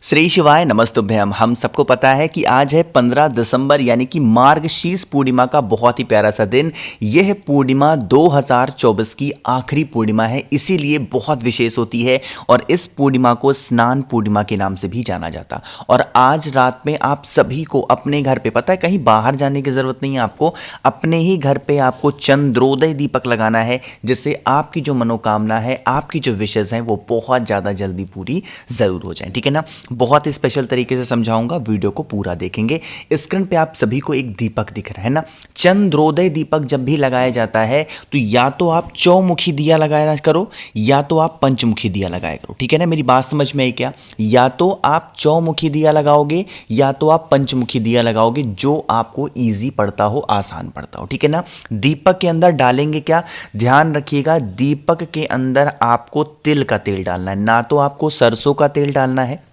श्री शिवाय नमस्तुभ्यम। हम सबको पता है कि आज है 15 दिसंबर यानी कि मार्गशीर्ष पूर्णिमा का बहुत ही प्यारा सा दिन। यह पूर्णिमा 2024 की आखिरी पूर्णिमा है, इसीलिए बहुत विशेष होती है और इस पूर्णिमा को स्नान पूर्णिमा के नाम से भी जाना जाता। और आज रात में आप सभी को अपने घर पे, पता है कहीं बाहर जाने की ज़रूरत नहीं है, आपको अपने ही घर पे आपको चंद्रोदय दीपक लगाना है, जिससे आपकी जो मनोकामना है, आपकी जो विशेज़ हैं वो बहुत ज़्यादा जल्दी पूरी ज़रूर हो जाए। ठीक है ना। बहुत ही स्पेशल तरीके से समझाऊंगा, वीडियो को पूरा देखेंगे। स्क्रीन पे आप सभी को एक दीपक दिख रहा है ना। चंद्रोदय दीपक जब भी लगाया जाता है तो या तो आप चौमुखी दिया लगाया करो या तो आप पंचमुखी दिया लगाया करो। ठीक है ना, मेरी बात समझ में आई क्या? या तो आप चौमुखी दिया लगाओगे या तो आप पंचमुखी दिया लगाओगे, जो आपको ईजी पड़ता हो, आसान पड़ता हो। ठीक है ना। दीपक के अंदर डालेंगे क्या, ध्यान रखिएगा, दीपक के अंदर आपको तिल का तेल डालना है। ना तो आपको सरसों का तेल डालना है,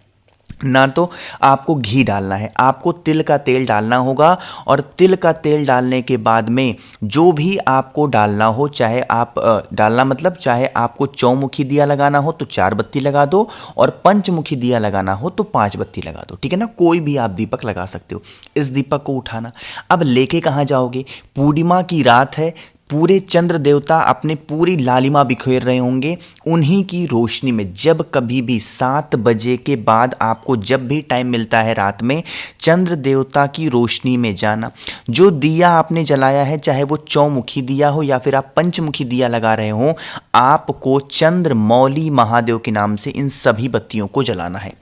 ना तो आपको घी डालना है, आपको तिल का तेल डालना होगा। और तिल का तेल डालने के बाद में जो भी आपको डालना हो, चाहे आप डालना मतलब चाहे आपको चौमुखी दिया लगाना हो तो 4 बत्ती लगा दो और पंचमुखी दिया लगाना हो तो 5 बत्ती लगा दो। ठीक है ना, कोई भी आप दीपक लगा सकते हो। इस दीपक को उठाना, अब लेके कहाँ जाओगे? पूर्णिमा की रात है, पूरे चंद्र देवता अपने पूरी लालिमा बिखेर रहे होंगे, उन्हीं की रोशनी में जब कभी भी 7 बजे के बाद आपको जब भी टाइम मिलता है रात में, चंद्र देवता की रोशनी में जाना। जो दिया आपने जलाया है, चाहे वो चौमुखी दिया हो या फिर आप पंचमुखी दिया लगा रहे हो, आपको चंद्रमौली महादेव के नाम से इन सभी बत्तियों को जलाना है।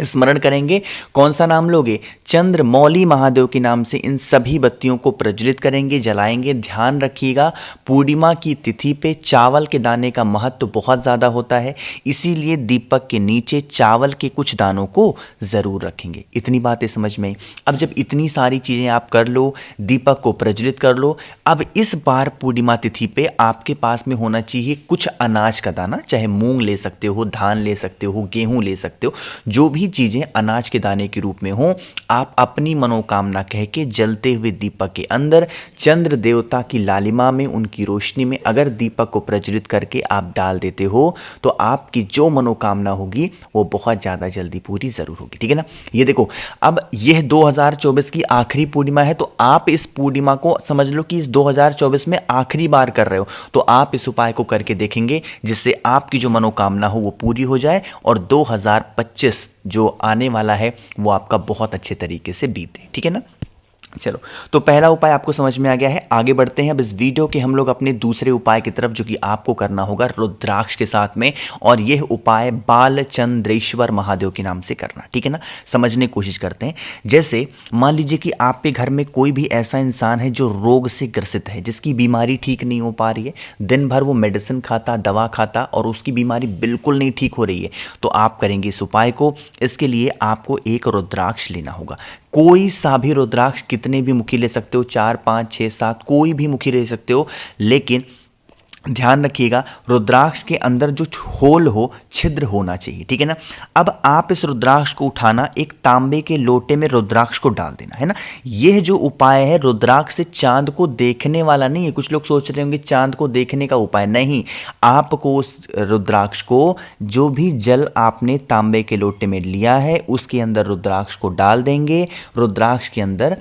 स्मरण करेंगे, कौन सा नाम लोगे? चंद्रमौली महादेव के नाम से इन सभी बत्तियों को प्रज्वलित करेंगे, जलाएंगे। ध्यान रखिएगा, पूर्णिमा की तिथि पे चावल के दाने का महत्व तो बहुत ज़्यादा होता है, इसीलिए दीपक के नीचे चावल के कुछ दानों को ज़रूर रखेंगे। इतनी बातें समझ में आई। अब जब इतनी सारी चीज़ें आप कर लो, दीपक को प्रज्वलित कर लो, अब इस बार पूर्णिमा तिथि पे आपके पास में होना चाहिए कुछ अनाज का दाना, चाहे मूंग ले सकते हो, धान ले सकते हो, गेहूं ले सकते हो, जो भी चीजें अनाज के दाने के रूप में हो, आप अपनी मनोकामना कह के जलते हुए दीपक के अंदर चंद्र देवता की लालिमा में, उनकी रोशनी में अगर दीपक को प्रज्वलित करके आप डाल देते हो तो आपकी जो मनोकामना होगी वो बहुत ज़्यादा जल्दी पूरी ज़रूर होगी। ठीक है ना। ये देखो, अब यह 2024 की आखिरी पूर्णिमा है, तो आप इस पूर्णिमा को समझ लो कि इस 2024 में आखिरी बार कर रहे हो, तो आप इस उपाय को करके देखेंगे जिससे आपकी जो मनोकामना हो वो पूरी हो जाए और 2025 जो आने वाला है वो आपका बहुत अच्छे तरीके से बीते। ठीक है ना। चलो, तो पहला उपाय आपको समझ में आ गया है। आगे बढ़ते हैं अब इस वीडियो के हम लोग अपने दूसरे उपाय की तरफ, जो कि आपको करना होगा रुद्राक्ष के साथ में, और यह उपाय बालचंद्रेश्वर महादेव के नाम से करना। ठीक है ना। समझने की कोशिश करते हैं। जैसे मान लीजिए कि आपके घर में कोई भी ऐसा इंसान है जो रोग से ग्रसित है, जिसकी बीमारी ठीक नहीं हो पा रही है, दिन भर वो मेडिसिन खाता, दवा खाता और उसकी बीमारी बिल्कुल नहीं ठीक हो रही है, तो आप करेंगे इस उपाय को। इसके लिए आपको एक रुद्राक्ष लेना होगा, कोई सा भी रुद्राक्ष, कितने भी मुखी ले सकते हो, 4, 5, 6, 7, कोई भी मुखी ले सकते हो, लेकिन ध्यान रखिएगा रुद्राक्ष के अंदर जो होल हो, छिद्र होना चाहिए। ठीक है ना। अब आप इस रुद्राक्ष को उठाना, एक तांबे के लोटे में रुद्राक्ष को डाल देना है ना। यह जो उपाय है रुद्राक्ष से चांद को देखने वाला नहीं है। कुछ लोग सोच रहे होंगे चांद को देखने का उपाय, नहीं। आपको उस रुद्राक्ष को, जो भी जल आपने तांबे के लोटे में लिया है उसके अंदर रुद्राक्ष को डाल देंगे। रुद्राक्ष के अंदर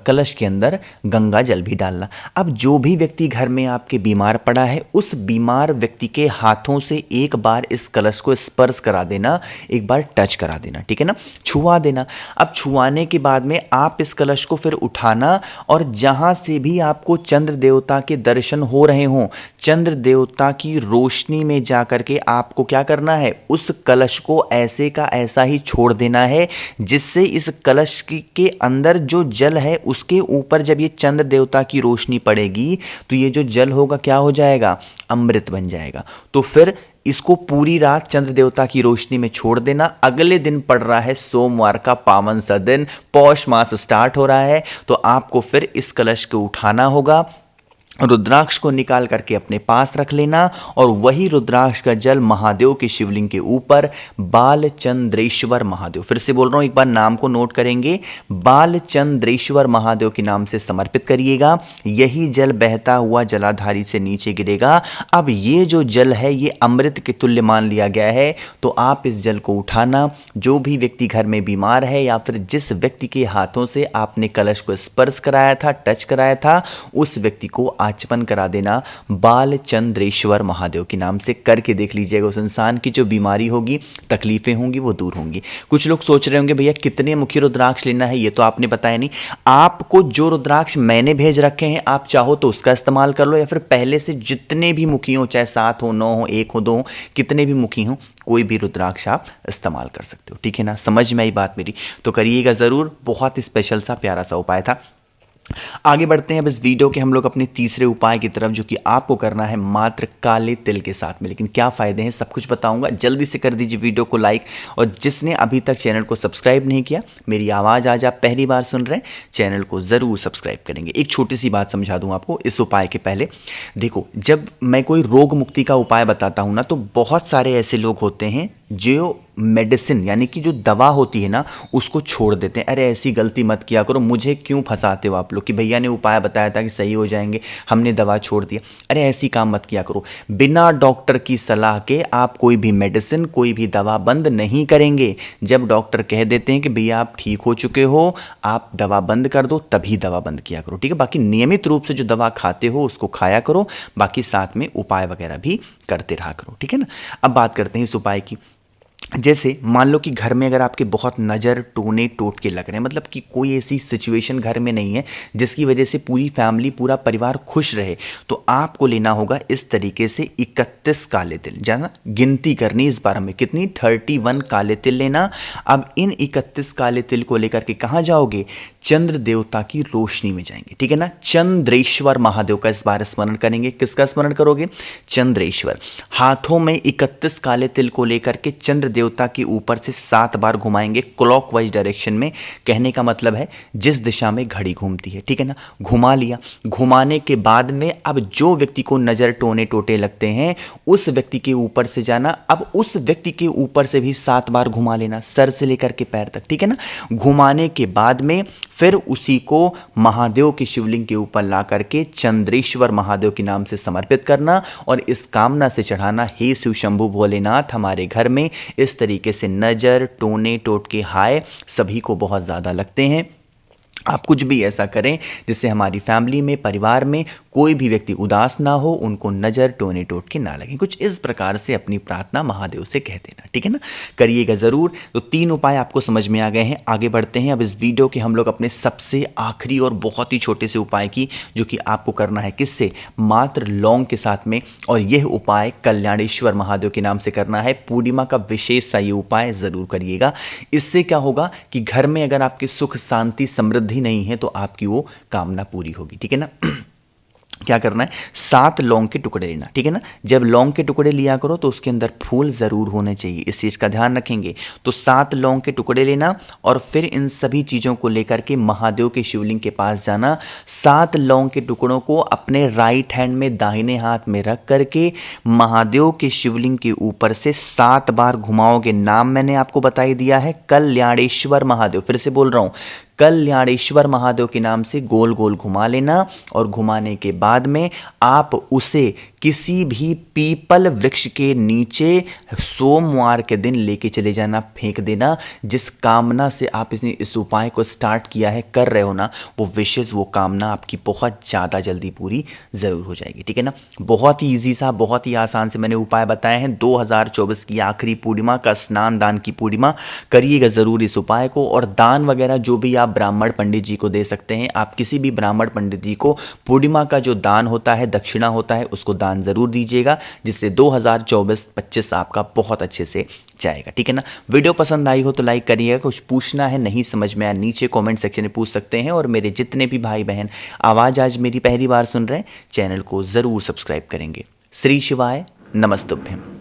कलश के अंदर गंगा जल भी डालना। अब जो भी व्यक्ति घर में आपके बीमार पड़ा है, उस बीमार व्यक्ति के हाथों से एक बार इस कलश को स्पर्श करा देना, एक बार टच करा देना। ठीक है ना, छुआ देना। अब छुआने के बाद में आप इस कलश को फिर उठाना और जहां से भी आपको चंद्र देवता के दर्शन हो रहे हों, चंद्र देवता की रोशनी में जाकर के आपको क्या करना है, उस कलश को ऐसे का ऐसा ही छोड़ देना है, जिससे इस कलश के अंदर जो जल है उसके ऊपर जब ये चंद्र देवता की रोशनी पड़ेगी तो ये जो जल होगा क्या हो जाएगा, अमृत बन जाएगा। तो फिर इसको पूरी रात चंद्र देवता की रोशनी में छोड़ देना। अगले दिन पड़ रहा है सोमवार का पावन सा दिन, पौष मास स्टार्ट हो रहा है, तो आपको फिर इस कलश को उठाना होगा, रुद्राक्ष को निकाल करके अपने पास रख लेना और वही रुद्राक्ष का जल महादेव के शिवलिंग के ऊपर बालचंद्रेश्वर महादेव, फिर से बोल रहा हूं, एक बार नाम को नोट करेंगे, बालचंद्रेश्वर महादेव के नाम से समर्पित करिएगा। यही जल बहता हुआ जलाधारी से नीचे गिरेगा। अब ये जो जल है ये अमृत के तुल्य मान लिया गया है, तो आप इस जल को उठाना, जो भी व्यक्ति घर में बीमार है या फिर जिस व्यक्ति के हाथों से आपने कलश को स्पर्श कराया था, टच कराया था, उस व्यक्ति को आचमन करा देना बालचंद्रेश्वर महादेव के नाम से। करके देख लीजिएगा, उस इंसान की जो बीमारी होगी, तकलीफें होंगी, वो दूर होंगी। कुछ लोग सोच रहे होंगे भैया कितने मुखी रुद्राक्ष लेना है, ये तो आपने बताया नहीं। आपको जो रुद्राक्ष मैंने भेज रखे हैं, आप चाहो तो उसका इस्तेमाल कर लो, या फिर पहले से जितने भी मुखी हो, चाहे 7 हो, 9 हो, 1 हो, 2 हो, कितने भी मुखी हो, कोई भी रुद्राक्ष आप इस्तेमाल कर सकते हो। ठीक है ना, समझ में आई बात मेरी? तो करिएगा ज़रूर, बहुत ही स्पेशल सा प्यारा सा उपाय था। आगे बढ़ते हैं अब इस वीडियो के हम लोग अपने तीसरे उपाय की तरफ, जो कि आपको करना है मात्र काले तिल के साथ में। लेकिन क्या फ़ायदे हैं सब कुछ बताऊंगा, जल्दी से कर दीजिए वीडियो को लाइक, और जिसने अभी तक चैनल को सब्सक्राइब नहीं किया, मेरी आवाज़ आज आप पहली बार सुन रहे हैं, चैनल को ज़रूर सब्सक्राइब करेंगे। एक छोटी सी बात समझा दूँ आपको इस उपाय के पहले। देखो, जब मैं कोई रोग मुक्ति का उपाय बताता हूँ ना, तो बहुत सारे ऐसे लोग होते हैं जो मेडिसिन यानी कि जो दवा होती है ना, उसको छोड़ देते हैं। अरे ऐसी गलती मत किया करो, मुझे क्यों फंसाते हो आप लोग कि भैया ने उपाय बताया था कि सही हो जाएंगे, हमने दवा छोड़ दिया। अरे ऐसी काम मत किया करो। बिना डॉक्टर की सलाह के आप कोई भी मेडिसिन, कोई भी दवा बंद नहीं करेंगे। जब डॉक्टर कह देते हैं कि भैया आप ठीक हो चुके हो, आप दवा बंद कर दो, तभी दवा बंद किया करो। ठीक है, बाकी नियमित रूप से जो दवा खाते हो उसको खाया करो, बाकी साथ में उपाय वगैरह भी करते रहा करो। ठीक है ना। अब बात करते हैं इस उपाय की। जैसे मान लो कि घर में अगर आपके बहुत नज़र टोने टोटके लग रहे हैं, मतलब कि कोई ऐसी सिचुएशन घर में नहीं है जिसकी वजह से पूरी फैमिली, पूरा परिवार खुश रहे, तो आपको लेना होगा इस तरीके से 31 काले तिल। जाना गिनती करनी इस बार हमें कितनी, 31 काले तिल लेना। अब इन 31 काले तिल को लेकर के कहाँ जाओगे? चंद्र देवता की रोशनी में जाएंगे। ठीक है ना, चंद्रेश्वर महादेव का इस बार स्मरण करेंगे। किसका स्मरण करोगे? चंद्रेश्वर। हाथों में 31 काले तिल को लेकर के चंद्र देवता के ऊपर से 7 बार घुमाएंगे क्लॉकवाइज डायरेक्शन में। कहने का मतलब है जिस दिशा में घड़ी घूमती है। ठीक है ना, घुमा लिया। घुमाने के बाद में अब जो व्यक्ति को नजर टोने टोटे लगते हैं, उस व्यक्ति के ऊपर से जाना। अब उस व्यक्ति के ऊपर से भी 7 बार घुमा लेना, सर से लेकर के पैर तक। ठीक है ना, घुमाने के बाद में फिर उसी को महादेव के शिवलिंग के ऊपर ला करके चंद्रेश्वर महादेव के नाम से समर्पित करना, और इस कामना से चढ़ाना, हे शिव शंभु भोलेनाथ, हमारे घर में इस तरीके से नज़र टोने टोटके हाय सभी को बहुत ज़्यादा लगते हैं। आप कुछ भी ऐसा करें जिससे हमारी फैमिली में, परिवार में कोई भी व्यक्ति उदास ना हो, उनको नज़र टोने टोटके ना लगे। कुछ इस प्रकार से अपनी प्रार्थना महादेव से कह देना। ठीक है ना, करिएगा ज़रूर। तो 3 उपाय आपको समझ में आ गए हैं। आगे बढ़ते हैं अब इस वीडियो के हम लोग अपने सबसे आखिरी और बहुत ही छोटे से उपाय की, जो कि आपको करना है किससे? मात्र लौंग के साथ में। और यह उपाय कल्याणेश्वर महादेव के नाम से करना है। पूर्णिमा का विशेष सा ये उपाय ज़रूर करिएगा। इससे क्या होगा कि घर में अगर आपकी सुख शांति समृद्धि नहीं है, तो आपकी वो कामना पूरी होगी। ठीक है ना। क्या करना है? 7 लौंग के टुकड़े लेना। ठीक है ना, जब लौंग के टुकड़े लिया करो तो उसके अंदर फूल ज़रूर होने चाहिए, इस चीज़ का ध्यान रखेंगे। तो 7 लौंग के टुकड़े लेना और फिर इन सभी चीज़ों को लेकर के महादेव के शिवलिंग के पास जाना। 7 लौंग के टुकड़ों को अपने राइट हैंड में, दाहिने हाथ में रख करके महादेव के शिवलिंग के ऊपर से 7 बार घुमाओगे। नाम मैंने आपको बता ही दिया है, कल्याणेश्वर महादेव। फिर से बोल रहा हूँ, कल्याणेश्वर महादेव के नाम से गोल गोल घुमा लेना, और घुमाने के बाद में आप उसे किसी भी पीपल वृक्ष के नीचे सोमवार के दिन लेके चले जाना, फेंक देना। जिस कामना से आप इस उपाय को स्टार्ट किया है, कर रहे हो ना, वो विशेष, वो कामना आपकी बहुत ज़्यादा जल्दी पूरी ज़रूर हो जाएगी। ठीक है ना, बहुत ही ईजी सा, बहुत ही आसान से मैंने उपाय बताए हैं। 2024 की आखिरी पूर्णिमा का स्नान दान की पूर्णिमा, करिएगा ज़रूर इस उपाय को। और दान वगैरह जो भी आप ब्राह्मण पंडित जी को दे सकते हैं, आप किसी भी ब्राह्मण पंडित जी को पूर्णिमा का जो दान होता है, दक्षिणा होता है, उसको दान ज़रूर दीजिएगा, जिससे 2024-25 आपका बहुत अच्छे से जाएगा। ठीक है ना, वीडियो पसंद आई हो तो लाइक करिएगा। कुछ पूछना है, नहीं समझ में आया, नीचे कमेंट सेक्शन में पूछ सकते हैं। और मेरे जितने भी भाई बहन आवाज़ आज मेरी पहली बार सुन रहे हैं, चैनल को ज़रूर सब्सक्राइब करेंगे। श्री शिवाय नमस्तुभ्यम।